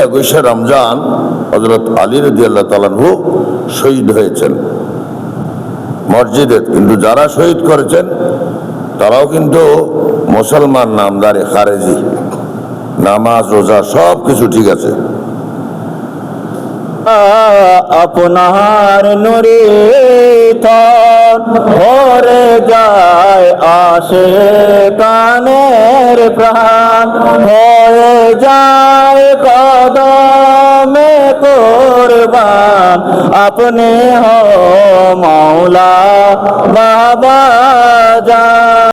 21শে রমজান হযরত আলী রাদিয়াল্লাহু তাআলা আনহু শহীদ হয়েছেন মসজিদে, কিন্তু যারা শহীদ করেছেন তারাও কিন্তু মুসলমান নামদারি খারেজি, নামাজ রোজা সব কিছু ঠিক আছে। আপনার নুরে তন ভরে যায় আশিকানের প্রাণ, হয়ে যায় কদমে কুরবান, আপনি হো মাওলা বাবা জান।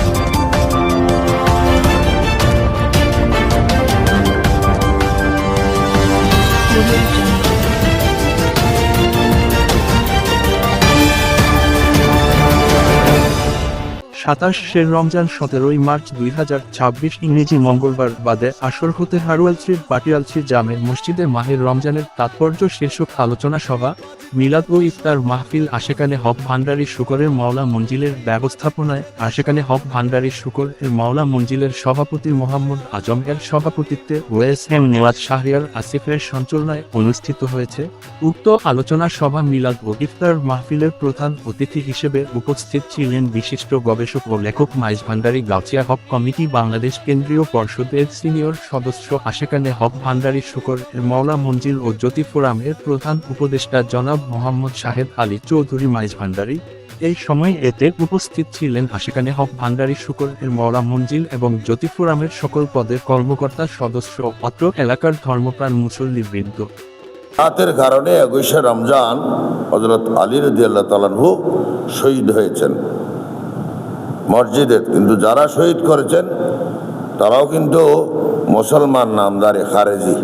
শের রমজান 17ই মার্চ 2026 ইংরেজি মঙ্গলবার বাদে আসর হতে হারওয়ালচির পাটিয়ালচির জামে মসজিদে মাহের রমজানের তাৎপর্য শীর্ষক আলোচনা সভা, মিলাদ ও ইফতার মাহফিল আশেকানে হক ভান্ডারী শুকরের মাওলা মঞ্জিলের ব্যবস্থাপনায় আশেকানে হক ভান্ডারী শুকর এর মাওলা মঞ্জিলের সভাপতি মোহাম্মদ আজম এর সভাপতিত্বে ওএসএম নেওয়াজ শাহরিয়ার আসিফের সঞ্চালনায় অনুষ্ঠিত হয়েছে। উক্ত আলোচনা সভা মিলাদ ও ইফতার মাহফিলের প্রধান অতিথি হিসেবে উপস্থিত ছিলেন বিশিষ্ট গবেষক ও লেখক মাইজ ভান্ডারী গাউছিয়া হক কমিটি বাংলাদেশ কেন্দ্রীয় পর্ষদের সিনিয়র সদস্য আশেকানে হক ভান্ডারী শুকর এর মাওলা মঞ্জিল ও জ্যোতি ফোরামের প্রধান উপদেষ্টা জনাব মোহাম্মদ শাহেদ আলী চৌধুরী মাইজ ভান্ডারী। এই সময় এতে উপস্থিত ছিলেন আশেকানে হক ভান্ডারী শুকর এর মাওলা মঞ্জিল এবং জ্যোতি ফোরামের সকল পদের কর্মকর্তা সদস্য অত্র এলাকার ধর্মপ্রাণ মুসল্লিবৃন্দ। রাতের কারণে 21শে রমজান হযরত আলী রাদিয়াল্লাহু তাআলা আনহু শহীদ হয়েছেন মসজিদে, কিন্তু যারা শহীদ করেছেন তারাও কিন্তু মুসলমান নামদারি খারেজি,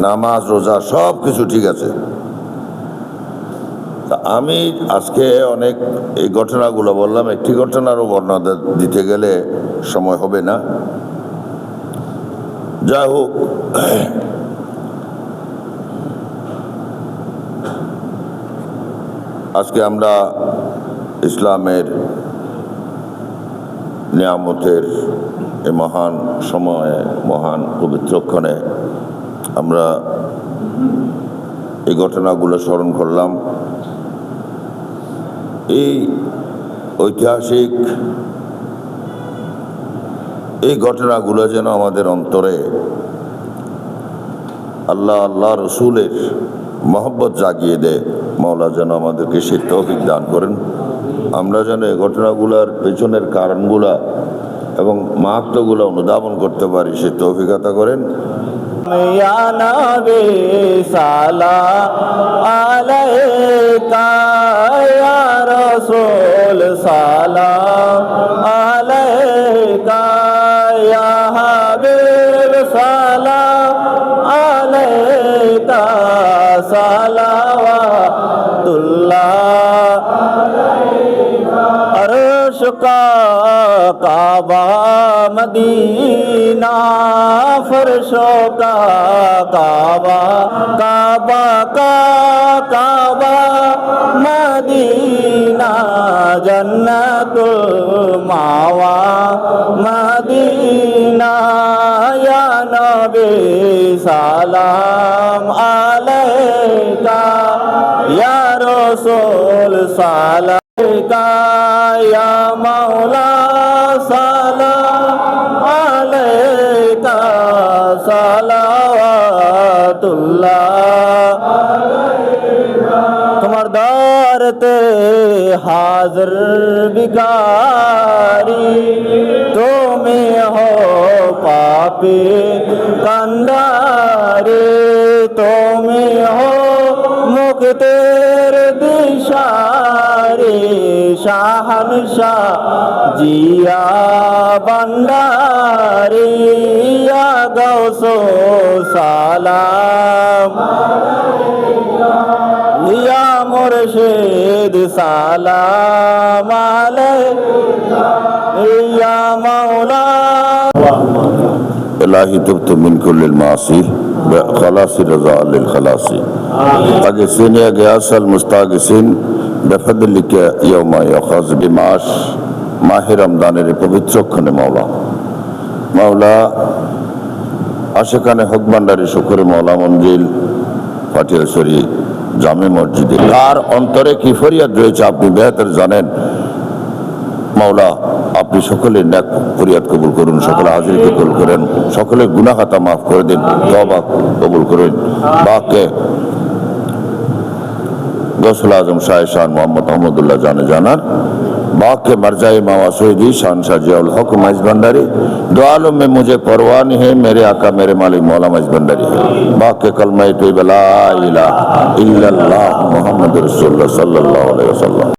নামাজ রোজা সব কিছু ঠিক আছে। তা আমি আজকে অনেক এই ঘটনাগুলো বললাম, একটি ঘটনারও বর্ণনা দিতে গেলে সময় হবে না। যাই হোক, আজকে আমরা ইসলামের নিয়ামতের এই মহান সময়ে, মহান পবিত্রক্ষণে আমরা এই ঘটনাগুলো স্মরণ করলাম। এই ঐতিহাসিক এই ঘটনাগুলো যেন আমাদের অন্তরে আল্লাহ আল্লাহ রসুলের মহব্বত জাগিয়ে দেয়। মাওলা যেন আমাদেরকে সেই তৌফিক দান করেন। আমরা যেন এই ঘটনাগুলোর পেছনের কারণগুলা এবং মাহাত্ম্যগুলো অনুধাবন করতে পারি, সেই তৌফিক আতা করেন। ইয়া নবী সালাম আলাইকা, ইয়া রাসূল সালাম আলাইকা, ইয়া হাবিব সালাম আলাইকা, সালাওয়াতুল্লাহ আলাইকা। আরশ কা কাবা মদীনা, फर्शों का काबा, काबा का काबा मदीना, जन्नतुल मावा मदीना, या नबी सलाम अलैका, या रसूल सलाम अलैका, या मौला सलाम अलैका, সালাওয়াতুল্লাহ আলাইকা। তোমার দরতে হাজির ভিখারি, তুমি হো পাপী কান্ডারি, তুমি হো মুক্তির দিশারি, শাহনশাহ জিয়া বান্ডারি, ইয়া গাউসো সালাম আলাইকা, ইয়া মুর্শিদ সালাম আলাইকা, ইয়া মাওলা। ইলাহি তুবতু মিন কুল্লিল মাসি খালাসি রাজা লিল খালাসি আগিসিন ইয়া গিয়াসাল মুস্তাগিসিন বিফদলিকা ইয়াউমা ইয়াখাজ বিমাস। মাহে রমজানের পবিত্রক্ষণে মাওলা আশেখানে হক ভান্ডারী শুকুরে মৌলা মঞ্জিল পাটিয়ালছড়ি জামে মসজিদে তার অন্তরে কি ফরিয়াদ রয়েছে আপনি বেহতর জানেন। মাওলা আপনি সকলের নেক ফরিয়াদ কবুল করুন, সকলে হাজির কবুল করেন, সকলে গুনাহ খাতা মাফ করে দিন, তওবা কবুল করেন। বাকে গৌসুল আজম শাহ শান মোহাম্মদ আহমদুল্লাহ জানে জানার बाके मरजाए मावा सोईदी शान शाह जियाउल हक मइज भंडारी दो आलम में मुझे परवाह नहीं है, मेरे आका मेरे मालिक मौला मइज भंडारी है। बाके कलमा तोयबा ला इलाहा इल्लल्लाह मुहम्मद रसूलुल्लाह सल्लल्लाहु अलैहि वसल्लम।